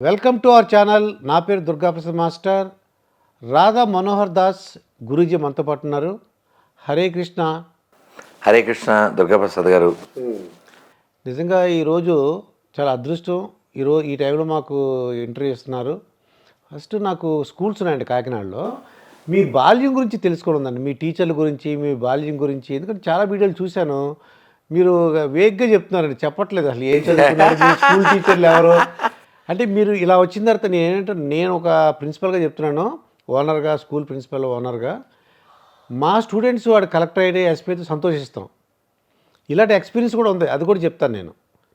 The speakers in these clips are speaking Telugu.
Welcome to our channel. నా పేరు దుర్గాప్రసాద్ మాస్టర్. రాధా మనోహర్ దాస్ గురూజీ మనతో పాటు ఉన్నారు. హరే కృష్ణ. హరే కృష్ణ దుర్గాప్రసాద్ గారు. నిజంగా ఈరోజు చాలా అదృష్టం. ఈ టైంలో మాకు ఇంటర్వ్యూ ఇస్తున్నారు. ఫస్ట్ నాకు స్కూల్స్ ఉన్నాయండి కాకినాడలో. మీ బాల్యం గురించి తెలుసుకోవడం ఉందండి, మీ టీచర్ల గురించి, మీ బాల్యం గురించి. ఎందుకంటే చాలా వీడియోలు చూశాను. మీరు వేగ్గా చెప్తున్నారండి, చెప్పట్లేదు అసలు ఏం చదువుకున్నారు, మీ స్కూల్ టీచర్లు ఎవరు. అంటే మీరు ఇలా వచ్చిన తర్వాత నేను ఒక ప్రిన్సిపల్గా చెప్తున్నాను, ఓనర్గా, స్కూల్ ప్రిన్సిపల్ ఓనర్గా. మా స్టూడెంట్స్ వాడు కలెక్టర్ అయితే ఎస్పీ అయితే సంతోషిస్తాం. ఇలాంటి ఎక్స్పీరియన్స్ కూడా ఉంది, అది కూడా చెప్తాను నేను.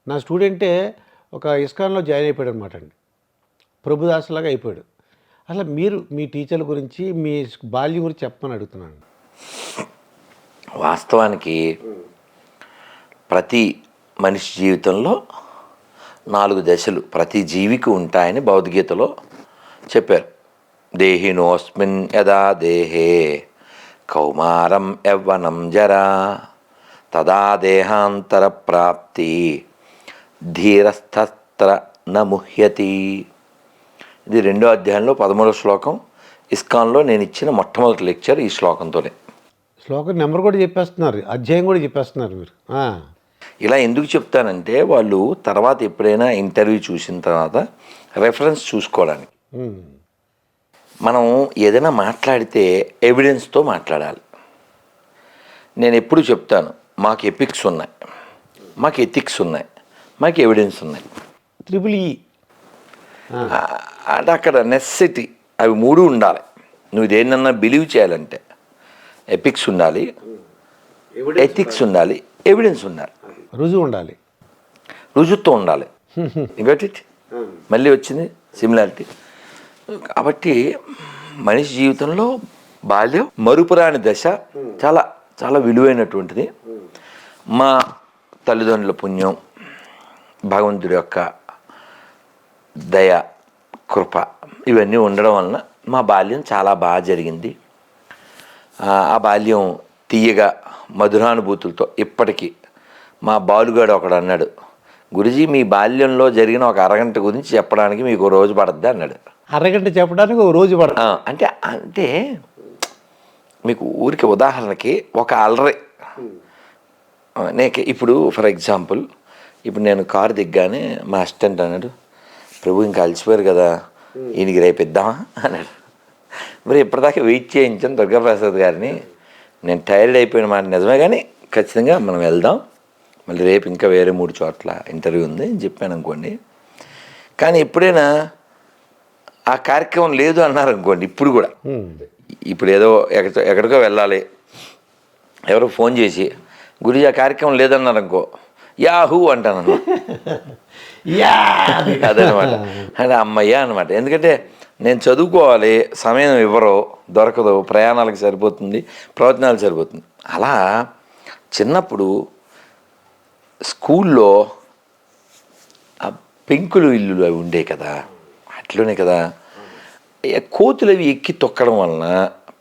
నా స్టూడెంటే ఒక ఇస్కాన్లో జాయిన్ అయిపోయాడు అనమాట అండి, ప్రభుదాసులాగా అయిపోయాడు. అసలు మీరు మీ టీచర్ల గురించి, మీ బాల్యం గురించి చెప్పమని అడుగుతున్నాను. వాస్తవానికి ప్రతి మనిషి జీవితంలో 4 దశలు ప్రతి జీవికి ఉంటాయని భగవద్గీతలో చెప్పారు. దేహినోస్మిన్ యదా దేహే కౌమారం యవ్వనం జరా తదా దేహాంతర ప్రాప్తి ధీరస్థస్త్ర నముహ్యతి. ఇది 2వ అధ్యాయంలో 13వ శ్లోకం. ఇస్కాన్లో నేను ఇచ్చిన మొట్టమొదటి లెక్చర్ ఈ శ్లోకంతోనే. శ్లోకం నెంబర్ కూడా చెప్పేస్తున్నారు, అధ్యాయం కూడా చెప్పేస్తున్నారు మీరు. ఇలా ఎందుకు చెప్తానంటే వాళ్ళు తర్వాత ఎప్పుడైనా ఇంటర్వ్యూ చూసిన తర్వాత రెఫరెన్స్ చూసుకోవడానికి. మనం ఏదైనా మాట్లాడితే ఎవిడెన్స్తో మాట్లాడాలి. నేను ఎప్పుడు చెప్తాను, మాకు ఎపిక్స్ ఉన్నాయి, మాకు ఎథిక్స్ ఉన్నాయి, మాకు ఎవిడెన్స్ ఉన్నాయి. EEE అంటే అక్కడ నెసెసిటీ అవి 3 ఉండాలి. నువ్వు దేన్నన్నా బిలీవ్ చేయాలంటే ఎపిక్స్ ఉండాలి, ఎథిక్స్ ఉండాలి, ఎవిడెన్స్ ఉండాలి, రుజువు ఉండాలి, రుజువుతో ఉండాలి. ఇట్ మళ్ళీ వచ్చింది సిమిలారిటీ. కాబట్టి మనిషి జీవితంలో బాల్యం మరుపురాని దశ, చాలా చాలా విలువైనటువంటిది. మా తల్లిదండ్రుల పుణ్యం, భగవంతుడి యొక్క దయ, కృప ఇవన్నీ ఉండడం వలన మా బాల్యం చాలా బాగా జరిగింది. ఆ బాల్యం తీయగా మధురానుభూతులతో ఇప్పటికీ. మా బాలుగాడు ఒకడు అన్నాడు, గురుజీ మీ బాల్యంలో జరిగిన ఒక అరగంట గురించి చెప్పడానికి మీకు రోజు పడద్ది అన్నాడు. అరగంట చెప్పడానికి ఒక రోజు పడదు అంటే అంటే మీకు ఊరికి ఉదాహరణకి ఒక అలరి ఇప్పుడు ఫర్ ఎగ్జాంపుల్, ఇప్పుడు నేను కారు దిగ్గానే మా అసిస్టెంట్ అన్నాడు, ప్రభు ఇంకా అలసిపోయారు కదా, ఈయనకి రేపు ఇద్దామా అన్నాడు. మరి ఇప్పటిదాకా వెయిట్ చేయించాను దుర్గాప్రసాద్ గారిని. నేను టైర్డ్ అయిపోయిన మాట నిజమే, కానీ ఖచ్చితంగా మనం వెళ్దాం, మళ్ళీ రేపు ఇంకా వేరే 3 చోట్ల ఇంటర్వ్యూ ఉంది అని చెప్పాను అనుకోండి. కానీ ఎప్పుడైనా ఆ కార్యక్రమం లేదు అన్నారు అనుకోండి, ఇప్పుడు కూడా, ఇప్పుడు ఏదో ఎక్కడికో వెళ్ళాలి, ఎవరో ఫోన్ చేసి గురుజీ ఆ కార్యక్రమం లేదన్నారు అనుకో, యాహూ అంటాను అదనమాట. అంటే అమ్మయ్య అనమాట. ఎందుకంటే నేను చదువుకోవాలి, సమయం ఇవ్వరు, దొరకదు, ప్రయాణాలకు సరిపోతుంది, ప్రవచనాలు సరిపోతుంది. అలా చిన్నప్పుడు స్కూల్లో ఆ పెంకులు ఇల్లులు అవి ఉండే కదా, అట్లనే కదా, కోతులు అవి ఎక్కి తొక్కడం వలన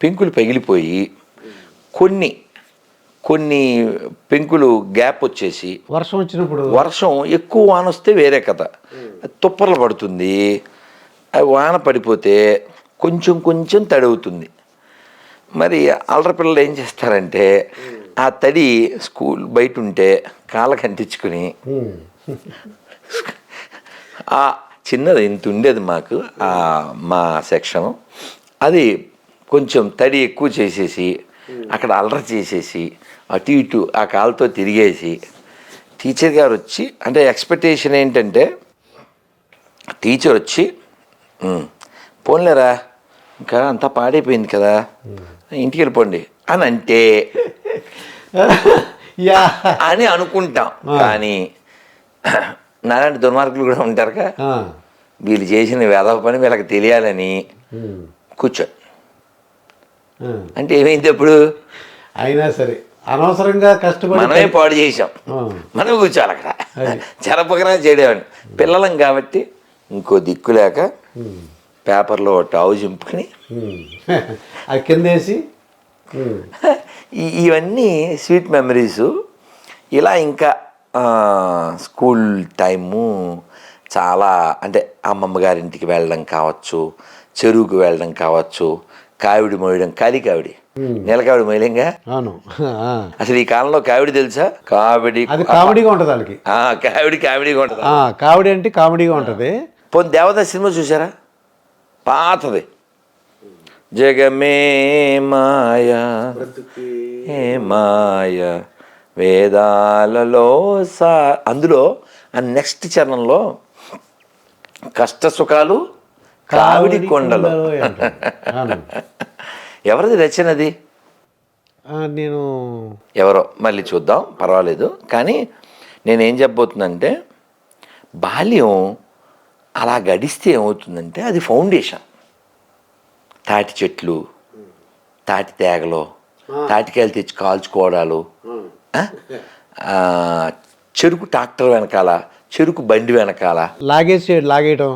పెంకులు పగిలిపోయి కొన్ని పెంకులు గ్యాప్ వచ్చేసి వర్షం వచ్చినప్పుడు, వర్షం ఎక్కువ వాన వస్తే వేరే కథ, తుప్పర్లు పడుతుంది. వాన పడిపోతే కొంచెం కొంచెం తడి అవుతుంది. మరి అల్లరి పిల్లలు ఏం చేస్తారంటే ఆ తడి స్కూల్ బయట ఉంటే కాళ్ళకి అంటించుకుని, ఆ చిన్నది ఇంత ఉండేది మాకు మా సెక్షను, అది కొంచెం తడి ఎక్కువ చేసేసి అక్కడ అల్లరి చేసేసి అటు ఇటు ఆ కాళ్ళతో తిరిగేసి టీచర్ గారు వచ్చి, అంటే ఎక్స్పెక్టేషన్ ఏంటంటే టీచర్ వచ్చి పోన్లేరా ఇంకా అంతా పాడైపోయింది కదా, ఇంటికి వెళ్ళిపోండి అని అంటే అని అనుకుంటాం. కానీ నాలాంటి దుర్మార్గులు కూడా ఉంటారుగా, వీళ్ళు చేసిన వేదవ పని వీళ్ళకి తెలియాలని కూర్చో అంటే ఏమైంది, అప్పుడు అయినా సరే అనవసరంగా కష్టపడి మనమే పాడు చేసాం, మనం కూర్చోవాలి అక్కడ, జరపకరా చేయడేవాడిని. పిల్లలం కాబట్టి ఇంకో దిక్కు లేక పేపర్లో టావు చింపుకొని అది కింద వేసి, ఇవన్నీ స్వీట్ మెమరీసు. ఇలా ఇంకా స్కూల్ టైము చాలా అంటే అమ్మమ్మ గారింటికి వెళ్ళడం కావచ్చు, చెరువుకు వెళ్ళడం కావచ్చు, కావిడి మోయడం, కాది కావిడి, నీలకావిడి మోయలేంగా. అవును. ఆ. అసలు ఈ కాలంలో కావిడి తెలుసా? కావిడి అది కామెడీగా ఉంటుంది వాళ్ళకి. కావిడిగా ఉంటుంది. కామెడీ అంటే కామెడీగా ఉంటుంది. పోనీ దేవదాస్ సినిమా చూసారా? పాతది. జగమే మాయా ఏ మాయ వేదాలలో అందులో ఆ నెక్స్ట్ చరణంలో కష్ట సుఖాలు కావిడి కొండలు. అంటారు. అవును. ఎవరిది రచనది? నేను ఎవరో మళ్ళీ చూద్దాం, పర్వాలేదు. కానీ నేనేం చెప్పబోతుందంటే, బాల్యం అలా గడిస్తే ఏమవుతుందంటే అది ఫౌండేషన్. తాటి చెట్లు, తాటి తేగలు, తాటికాయలు తెచ్చి కాల్చుకోవడాలు, చెరుకు ట్రాక్టర్ వెనకాల, చెరుకు బండి వెనకాల లాగేయటం,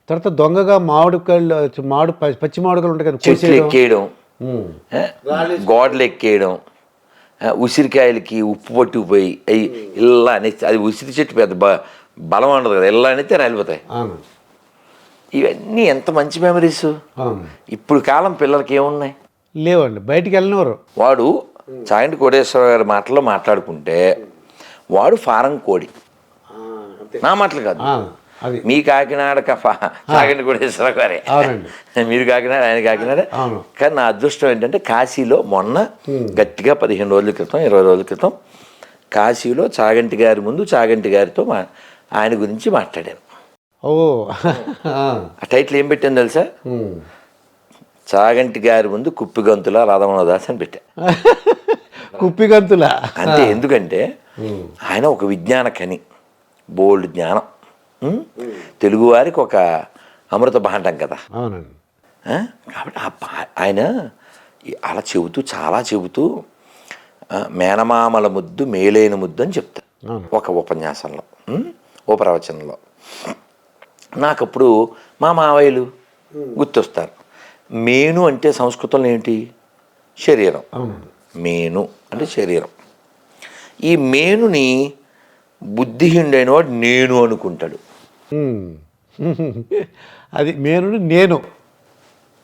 తర్వాత దొంగగా పచ్చి మామిడికాయలు ఉంటాయి కదా, చెట్లు ఎక్కేయడం, గోడలు ఎక్కేయడం, ఉసిరికాయలకి ఉప్పు పట్టుకుపోయి అవి ఇలా అనేసి, అది ఉసిరి చెట్టు పెద్ద బలం ఉండదు కదా, ఇలా అనేస్తే రాలిపోతాయి. ఇవన్నీ ఎంత మంచి మెమరీస్. ఇప్పుడు కాలం పిల్లలకి ఏమున్నాయి? లేవండి, బయటికి వెళ్ళినవారు. వాడు చాగంటి కోటేశ్వర గారి మాటల్లో మాట్లాడుకుంటే వాడు ఫారం కోడి, నా మాటలు కాదు. మీ కాకినాడ చాగంటి కోటేశ్వర గారే, మీరు కాకినాడ, ఆయన కాకినాడ. కానీ నా అదృష్టం ఏంటంటే కాశీలో మొన్న గట్టిగా 15 రోజుల క్రితం 20 రోజుల క్రితం కాశీలో చాగంటి గారి ముందు చాగంటి గారితో ఆయన గురించి మాట్లాడాను. ఆ టైటిల్ ఏం పెట్టాను తెలుసా? చాగంటి గారి ముందు కుప్పిగంతుల రాధమోహనదాస్ అని పెట్టా. కుప్పిగంతుల అంతే. ఎందుకంటే ఆయన ఒక విజ్ఞాన కని, బోల్డ్ జ్ఞానం, తెలుగువారికి ఒక అమృత భాండం కదా. అవునండి. కాబట్టి ఆయన అలా చెబుతూ, చాలా చెబుతూ మేనమామల ముద్దు మేలైన ముద్దు అని చెప్తారు ఒక ఉపన్యాసంలో, ఓ ప్రవచనంలో. నాకప్పుడు మా మావయ్యలు గుర్తొస్తారు. మేను అంటే సంస్కృతంలో ఏంటి? శరీరం. మేను అంటే శరీరం. ఈ మేనుని బుద్ధిహీనుడైన వాడు నేను అనుకుంటాడు. అది మేను నేను.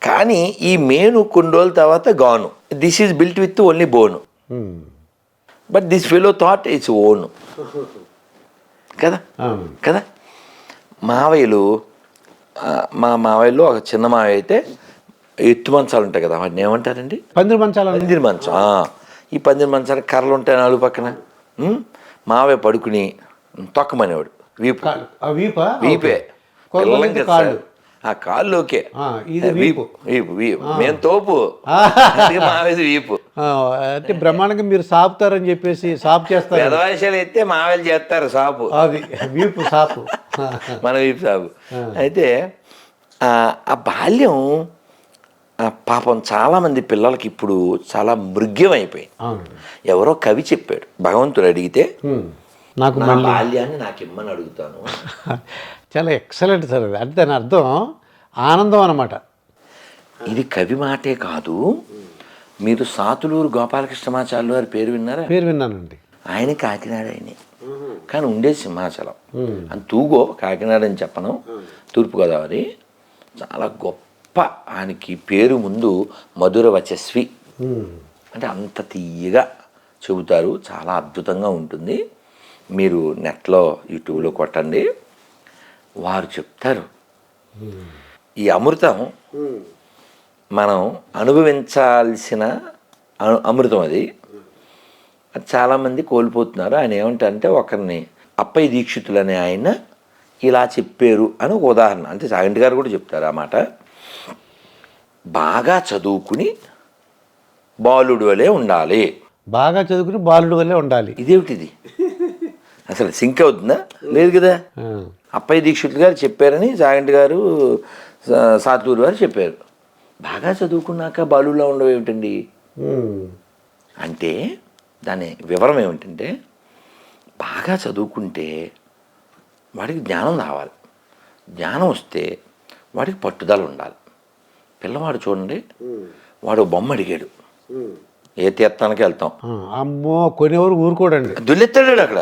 కానీ ఈ మేను కొన్ని రోజుల తర్వాత గాను. This is built with only bone, but this fellow thought it's own కదా. కదా. మావయ్యలు, మా మావయ్యలో ఒక చిన్న మావయ్య అయితే ఎత్తు మంచాలు ఉంటాయి కదా, వాటిని ఏమంటారండి? పందిరి మంచాలు. పందిరి మంచం. ఈ పందిరి మంచానికి కర్రలు ఉంటాయి నాలుగు పక్కన. మావయ్య పడుకుని తొక్కమనేవాడు. వీపే ఆ కాళ్ళలోకే వీపు. మేము తోపు, మావేది వీపు. అంటే బ్రహ్మాండంగా మీరు సాపుతారని చెప్పేసి సాపు చేస్తారు. పెదవాయిషాలు అయితే మావేలు చేస్తారు సాపు, అది వీపు సాపు, మన వీపు సాపు. అయితే ఆ బాల్యం పాపం చాలామంది పిల్లలకి ఇప్పుడు చాలా మృగ్యం అయిపోయింది. ఎవరో కవి చెప్పాడు, భగవంతుడు అడిగితే నాకు బాల్యాన్ని నాకు ఇమ్మని అడుగుతాను. చాలా ఎక్సలెంట్ సార్. అది అంటే దాని అర్థం ఆనందం అన్నమాట. ఇది కవి మాటే కాదు. మీరు సాతులూరు గోపాలకృష్ణమాచార్యులు వారి పేరు విన్నారా? పేరు విన్నానండి. ఆయన కాకినాడ ఆయనే, కానీ ఉండే సింహాచలం. అని తూగో కాకినాడ అని చెప్పను, తూర్పుగోదావరి. చాలా గొప్ప, ఆయనకి పేరు ముందు మధుర వచస్వి, అంటే అంత తీయగా చెబుతారు. చాలా అద్భుతంగా ఉంటుంది. మీరు నెట్లో యూట్యూబ్లో కొట్టండి, వారు చెప్తారు. ఈ అమృతం మనం అనుభవించాల్సిన అమృతం, అది చాలామంది కోల్పోతున్నారు. ఆయన ఏమంటారంటే, ఒకరిని అప్పయ్య దీక్షితులు అనే ఆయన ఇలా చెప్పారు అని ఒక ఉదాహరణ. అంటే చాగంటి గారు కూడా చెప్తారు ఆ మాట. బాగా చదువుకుని బాలుడు వలె ఉండాలి. బాగా చదువుకుని బాలుడు వలె ఉండాలి. ఇదేమిటిది? అసలు సింక్ అవుతుందా? లేదు కదా. అప్పయ్య దీక్షితులు గారు చెప్పారని చాగంటి గారు, సాతూరు గారు చెప్పారు. బాగా చదువుకున్నాక బాలులా ఉండవు ఏమిటండి అంటే, దాని వివరం ఏమిటంటే, బాగా చదువుకుంటే వాడికి జ్ఞానం రావాలి. జ్ఞానం వస్తే వాడికి పట్టుదల ఉండాలి. పిల్లవాడు చూడండి, వాడు బొమ్మ అడిగాడు, ఏ తీర్థానికి వెళ్తాం, అమ్మో కొనేవారు ఊరుకోడండి, దుల్లెత్తాడు. అక్కడ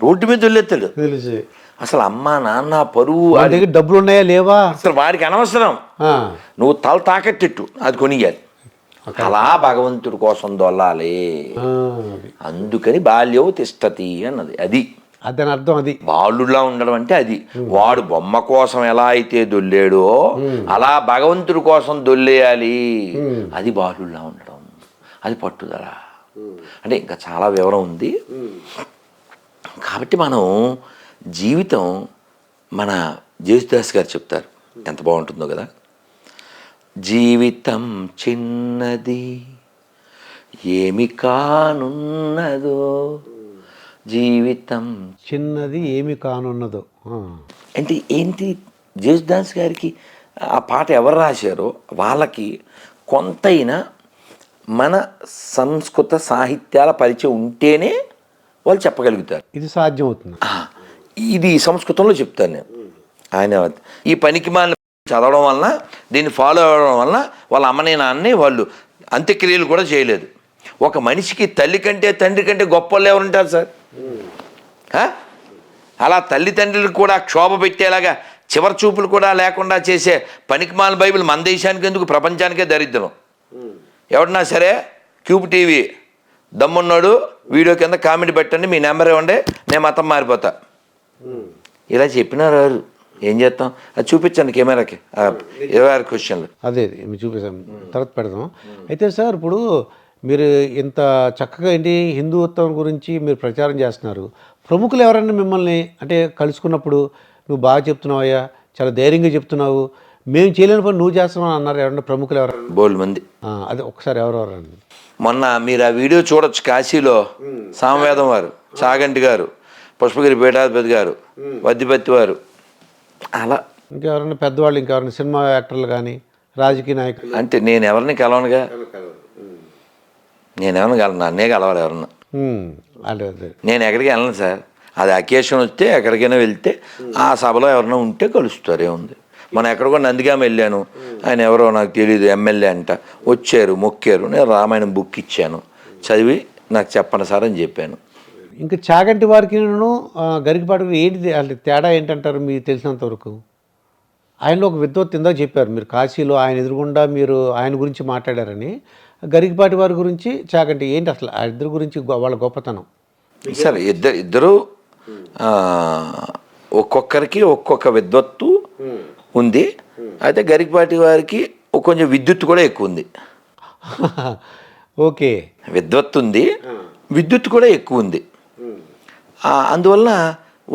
రోడ్డు మీద దుల్లెత్తాడు. తెలిసి అసలు అమ్మ నాన్న పరువు వాళ్ళ దగ్గర డబ్బులు ఉన్నాయా లేవా అసలు వాడికి అనవసరం. ఆ, నువ్వు తల తాకట్టిట్టు అది కొనియాలి. అలా భగవంతుడి కోసం దొల్లాలి. ఆ, అది. అందుకని బాల్యవు తిష్టతి అన్నది. అది దాని అర్థం అది. బాలుడిలా ఉండడం అంటే అది. వాడు బొమ్మ కోసం ఎలా అయితే దొల్లేడో అలా భగవంతుడి కోసం దొల్లేయాలి. అది బాలుడిలా ఉండడం, అది పట్టుదల. అంటే ఇంకా చాలా వివరం ఉంది. కాబట్టి మనం జీవితం, మన జేసుదాస్ గారు చెప్తారు, ఎంత బాగుంటుందో కదా. జీవితం చిన్నది ఏమి కానున్నదో, జీవితం చిన్నది ఏమి కానున్నదో. ఆ. అంటే ఏంటి, జేసుదాస్ గారికి ఆ పాట ఎవరు రాశారో వాళ్ళకి కొంతైనా మన సంస్కృత సాహిత్యాల పరిచయం ఉంటేనే వాళ్ళు చెప్పగలుగుతారు. ఇది సాధ్యం అవుతుంది. ఇది సంస్కృతంలో చెప్తాను నేను. ఆయన ఈ పనికి మాలిన చదవడం వలన, దీన్ని ఫాలో అవ్వడం వలన వాళ్ళ అమ్మని నాన్నని వాళ్ళు అంత్యక్రియలు కూడా చేయలేదు. ఒక మనిషికి తల్లి కంటే తండ్రి కంటే గొప్ప వాళ్ళు ఎవరు ఉంటారు సార్? అలా తల్లిదండ్రులకు కూడా క్షోభ పెట్టేలాగా చివరి చూపులు కూడా లేకుండా చేసే పనికిమాల బైబిల్ మన దేశానికి ఎందుకు, ప్రపంచానికే దరిద్రం. ఎవడన్నా సరే క్యూబ్ టీవీ దమ్మున్నాడు వీడియో కింద కామెంట్ పెట్టండి, మీ నెంబర్ ఇవ్వండి, నేను మతం మారిపోతా. ఇలా చెప్పినారు. ఏం చేస్తాం? అది చూపించండి కెమెరాకి 26 క్వశ్చన్లు. అదే మేము చూపిస్తాం, తర్వాత పెడదాం. అయితే సార్, ఇప్పుడు మీరు ఇంత చక్కగా ఏంటి హిందుత్వం గురించి మీరు ప్రచారం చేస్తున్నారు. ప్రముఖులు ఎవరైనా మిమ్మల్ని అంటే కలుసుకున్నప్పుడు నువ్వు బాగా చెప్తున్నావయ్యా, చాలా ధైర్యంగా చెప్తున్నావు, మేము చేయలేని పని నువ్వు చేస్తున్నావు అన్నారు ఎవరన్నా ప్రముఖులు ఎవరైనా? బోల్డ్ మంది. అదే ఒకసారి ఎవరెవరండి? మొన్న మీరు ఆ వీడియో చూడొచ్చు, కాశీలో సామవేదం వారు, చాగంటి గారు, పుష్పగిరి పీఠాధిపతి గారు, వద్దిపత్తి వారు, అలా ఇంకెవరైనా పెద్దవాళ్ళు, ఇంకెవరైనా సినిమా యాక్టర్లు కానీ రాజకీయ నాయకులు? అంటే నేను ఎవరిని కలవనుగా, నన్నే కలవాలి ఎవరన్నా. అదే అదే నేను ఎక్కడికి వెళ్ళను సార్. అది అకేషన్ వస్తే ఎక్కడికైనా వెళ్తే ఆ సభలో ఎవరైనా ఉంటే కలుస్తారు. ఏముంది, మనం ఎక్కడికో నందిగామ వెళ్ళాను, ఆయన ఎవరో నాకు తెలియదు, ఎమ్మెల్యే అంట, వచ్చారు, మొక్కారు, నేను రామాయణం బుక్ ఇచ్చాను, చదివి నాకు చెప్పండి సార్ అని చెప్పాను. ఇంకా చాగంటి వారికి గరికపాటికి ఏంటి అంటే తేడా ఏంటంటారు మీకు తెలిసినంత వరకు? ఆయనలో ఒక విద్వత్ ఇందాక చెప్పారు మీరు, కాశీలో ఆయన ఎదురుగుండా మీరు ఆయన గురించి మాట్లాడారని. గరికపాటి వారి గురించి, చాగంటి ఏంటి అసలు ఆ ఇద్దరు గురించి వాళ్ళ గొప్పతనం? సరే, ఇద్దరు ఒక్కొక్కరికి ఒక్కొక్క విద్వత్తు ఉంది. అయితే గరికపాటి వారికి కొంచెం విద్యుత్ కూడా ఎక్కువ ఉంది. ఓకే, విద్వత్తు ఉంది, విద్యుత్ కూడా ఎక్కువ ఉంది. అందువల్ల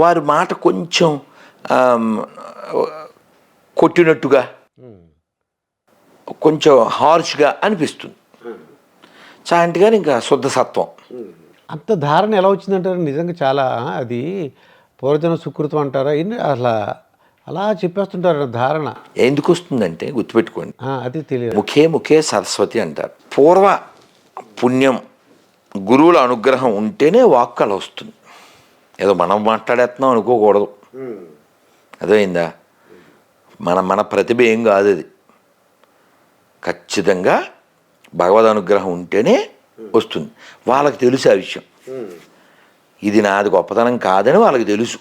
వారి మాట కొంచెం కొట్టినట్టుగా, కొంచెం హార్ష్గా అనిపిస్తుంది. చాగంటి గారు ఇంకా శుద్ధ సత్వం. అంత ధారణ ఎలా వచ్చిందంటారు? నిజంగా చాలా అది పూర్వజన సుకృతం అంటారా? అసలు అలా చెప్పేస్తుంటారు ధారణ. ఎందుకు వస్తుందంటే గుర్తుపెట్టుకోండి, అది తెలియదు. ముఖే ముఖే సరస్వతి అంటారు. పూర్వ పుణ్యం, గురువుల అనుగ్రహం ఉంటేనే వాక్కు అలా వస్తుంది. ఏదో మనం మాట్లాడేస్తున్నాం అనుకోకూడదు. అర్థమైందా? మన ప్రతిభ ఏం కాదు అది. ఖచ్చితంగా భగవద్ అనుగ్రహం ఉంటేనే వస్తుంది. వాళ్ళకి తెలుసు ఆ విషయం. ఇది నాది గొప్పతనం కాదని వాళ్ళకి తెలుసు.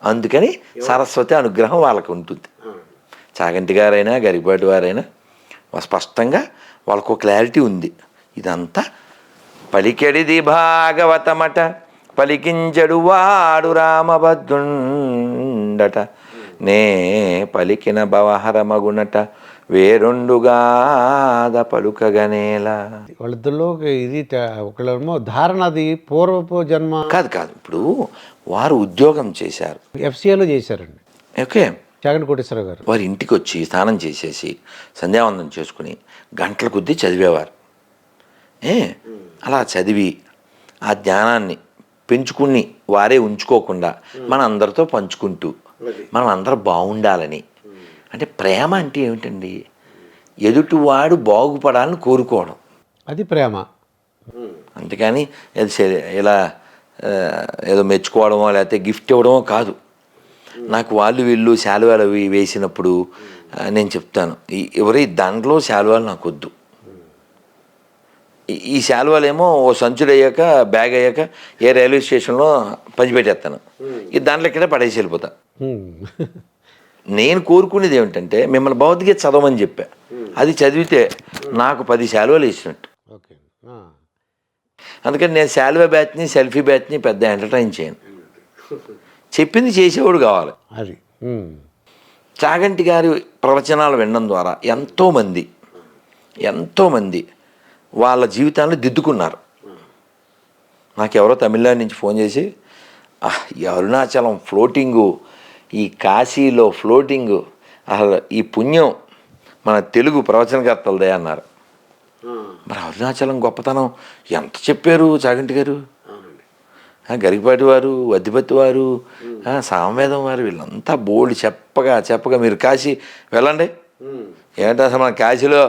అందుకని సరస్వతి అనుగ్రహం వాళ్ళకి ఉంటుంది. చాగంటి గారైనా గరికపాటి వారైనా స్పష్టంగా వాళ్ళకు క్లారిటీ ఉంది. ఇదంతా పలికెడిది భాగవతమట, పలికించడు వాడు రామభద్రుండట, నే పలికిన భవహరమగునట, వేరొండుగాద పలుకగనేలా. వాళ్ళిద్దరిలో ఇది ఒకళ్ళేమో ధారణ, అది పూర్వపు జన్మ కాదు. ఇప్పుడు వారు ఉద్యోగం చేశారు, ఎఫ్సిఏలో చేశారండి. ఓకే, చాగంటి కోటేశ్వరరావు గారు. వారి ఇంటికి వచ్చి స్నానం చేసేసి సంధ్యావందనం చేసుకుని గంటల కొద్దీ చదివేవారు. అలా చదివి ఆ జ్ఞానాన్ని పెంచుకుని వారే ఉంచుకోకుండా మన అందరితో పంచుకుంటూ మనం అందరం బాగుండాలని. అంటే ప్రేమ అంటే ఏమిటండి? ఎదుటివాడు బాగుపడాలని కోరుకోవడం, అది ప్రేమ. అంతేకాని ఇలా ఏదో మెచ్చుకోవడమో లేకపోతే గిఫ్ట్ ఇవ్వడమో కాదు. నాకు వాళ్ళు వీళ్ళు శాలువాలు అవి వేసినప్పుడు నేను చెప్తాను, ఎవరి దండలో శాలువాలు నాకు వద్దు, ఈ శాలువాలేమో ఓ సంచుడు అయ్యాక బ్యాగ్ అయ్యాక ఏ రైల్వే స్టేషన్లో పంచిపెట్టేస్తాను. ఇది దాంట్లో ఇక్కడే పడేసి వెళ్ళిపోతా. నేను కోరుకునేది ఏమిటంటే మిమ్మల్ని భౌతిక చదవమని చెప్పా. అది చదివితే నాకు 10 శాలువాలు వేసినట్టు. ఓకే. అందుకని నేను శాలువా బ్యాచ్ని సెల్ఫీ బ్యాచ్ని పెద్ద ఎంటర్టైన్ చేయను. చెప్పింది చేసేవాడు కావాలి. అది చాగంటి గారి ప్రవచనాలు వినడం ద్వారా ఎంతోమంది వాళ్ళ జీవితాన్ని దిద్దుకున్నారు. నాకెవరో తమిళనాడు నుంచి ఫోన్ చేసి ఈ అరుణాచలం ఫ్లోటింగు, ఈ కాశీలో ఫ్లోటింగు, అసలు ఈ పుణ్యం మన తెలుగు ప్రవచనకర్తలదే అన్నారు. మరి అరుణాచలం గొప్పతనం ఎంత చెప్పారు చాగంటి గారు, గరికపాటి వారు, వద్దిపత్తి వారు, సామవేదం వారు, వీళ్ళంతా బోల్డ్ చెప్పగా మీరు కాశీ వెళ్ళండి. ఏంటంటే అసలు మన కాశీలో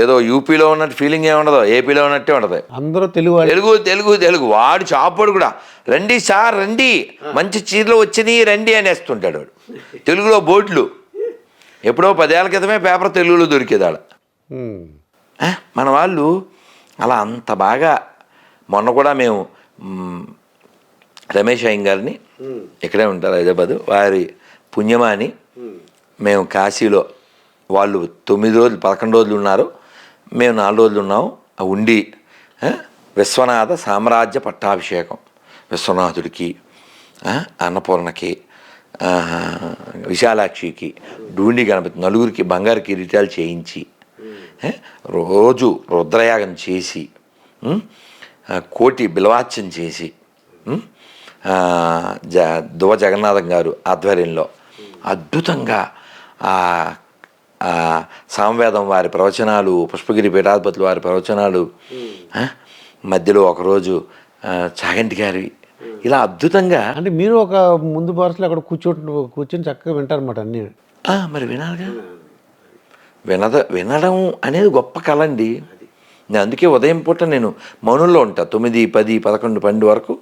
ఏదో యూపీలో ఉన్నట్టు ఫీలింగ్ ఏముండదు, ఏపీలో ఉన్నట్టే ఉండదు. అందరూ తెలుగు తెలుగు వాడు చాపడు కూడా రండి సార్ రండి, మంచి చీరలు వచ్చినాయి రండి అనేస్తుంటాడు వాడు. తెలుగులో బోట్లు ఎప్పుడో 10 ఏళ్ల క్రితమే పేపర్ తెలుగులో దొరికేది ఆడ. మన వాళ్ళు అలా అంత బాగా. మొన్న కూడా మేము రమేష్ అయ్యం గారిని, ఇక్కడే ఉంటారు హైదరాబాదు, వారి పుణ్యమాని మేము కాశీలో, వాళ్ళు 9 రోజులు 11 రోజులు ఉన్నారు, మేము 4 రోజులు ఉన్నాము. ఉండి విశ్వనాథ సామ్రాజ్య పట్టాభిషేకం విశ్వనాథుడికి, అన్నపూర్ణకి, విశాలాక్షికి, డూండి గణపతి నలుగురికి బంగారు కిరీటాలు చేయించి రోజు రుద్రయాగం చేసి కోటి బిలవాచ్యం చేసి దువ జగన్నాథం గారు ఆధ్వర్యంలో అద్భుతంగా సామవేదం వారి ప్రవచనాలు, పుష్పగిరి పీఠాధిపతులు వారి ప్రవచనాలు, మధ్యలో ఒకరోజు చాగంటి గారి, ఇలా అద్భుతంగా. అంటే మీరు ఒక ముందు వరుసలో అక్కడ కూర్చొని చక్కగా వింటారన్నమాట అన్నీ. మరి వినాలిగా. వినడం అనేది గొప్ప కళ అండి. నేను అందుకే ఉదయం పూట నేను మౌనంలో ఉంటాను. 9, 10, 11, 12 వరకు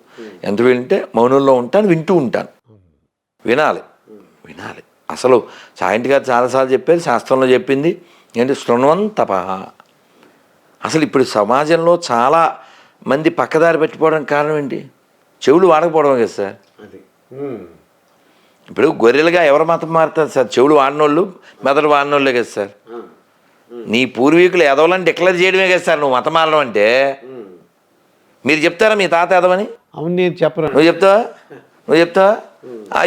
ఎంత వింటే మౌనంలో ఉంటాను, వింటూ ఉంటాను. వినాలి. అసలు చాగంటి గారు చాలాసార్లు చెప్పారు, శాస్త్రంలో చెప్పింది ఏంటి, శృణ్వంతపః. అసలు ఇప్పుడు సమాజంలో చాలా మంది పక్కదారి పెట్టిపోవడానికి కారణం ఏంటి? చెవులు వాడకపోవడం కదా సార్. ఇప్పుడు గొర్రెలుగా ఎవరు మతం మారుతారు సార్? చెవులు వాడినోళ్ళు, మెదడు వాడినోళ్ళే కదా సార్. నీ పూర్వీకులు ఎదవలని డిక్లేర్ చేయడమే కదా సార్ నువ్వు మతం మారడం అంటే. మీరు చెప్తారా మీ తాత ఎదవని? అవును, నేను చెప్పను. నువ్వు చెప్తావా?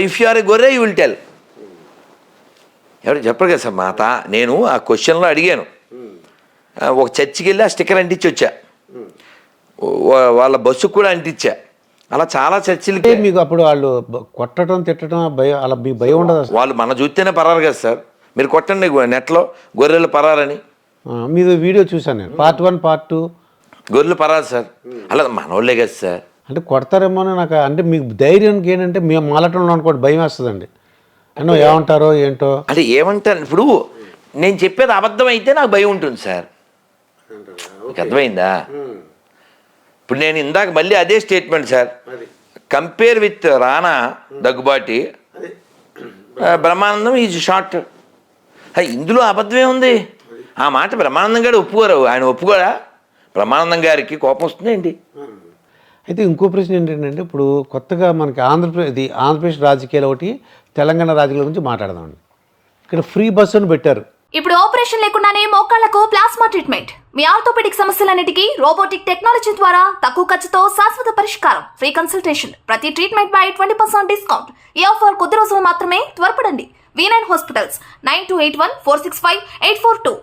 ఇఫ్ యు ఆర్ ఏ గొర్రె యూ విల్ టెల్. ఎవరు చెప్పరు కదా సార్. నేను ఆ క్వశ్చన్లో అడిగాను. ఒక చర్చికి వెళ్ళి ఆ స్టిక్కర్ అంటించి వచ్చా, వాళ్ళ బస్సుకు కూడా అంటించా. అలా చాలా చర్చిలకి. మీకు అప్పుడు వాళ్ళు కొట్టడం తిట్టడం భయం, అలా మీ భయం ఉండదు? వాళ్ళు మన చూస్తేనే పరారు కదా సార్. మీరు కొట్టండి నెట్లో గొర్రెలు పరారని. మీద వీడియో చూసాను నేను, Part 1, Part 2. గొర్రెలు పరారు సార్. అలా మనోళ్ళే కదా సార్. అంటే కొడతారేమో అని నాకు. అంటే మీకు ధైర్యానికి ఏంటంటే మేము మాలటంలో అనుకోండి భయం వేస్తుందండి. అన్నో ఏమంటారో ఏంటో. అంటే ఏమంటారు, ఇప్పుడు నేను చెప్పేది అబద్ధం అయితే నాకు భయం ఉంటుంది సార్. మీకు అర్థమైందా? ఇప్పుడు నేను ఇందాక మళ్ళీ అదే statement sir. Compare with Rana Daggubati, Brahmanandam is short. ఇందులో అబద్ధమే ఉంది. ఆ మాట బ్రహ్మానందం గారు ఒప్పుకోరు. ఆయన ఒప్పుకోరా? బ్రహ్మానందం గారికి కోపం వస్తుందేంటి? అయితే ఇంకో ప్రశ్న ఏంటంటే, ఇప్పుడు కొత్తగా మనకి ఆంధ్రప్రదేశ్ రాజకీయాలు ఒకటి, తెలంగాణ రాజకీయాల గురించి మాట్లాడదామండి. ఇక్కడ ఫ్రీ బస్సు అని పెట్టారు. ఇప్పుడు ఆపరేషన్ లేకుండానే మోకాళ్లకు ప్లాస్మా ట్రీట్మెంట్. మీ ఆర్థోపెడిక్ సమస్యలన్నిటికీ రోబోటిక్ టెక్నాలజీ ద్వారా తక్కువ ఖర్చుతో శాశ్వత పరిష్కారం. Free consultation. ప్రతి ట్రీట్మెంట్ పై 20% డిస్కౌంట్. ఈ ఆఫర్ కొద్ది రోజులు మాత్రమే. త్వరపడండి. V9 hospitals 9281465842.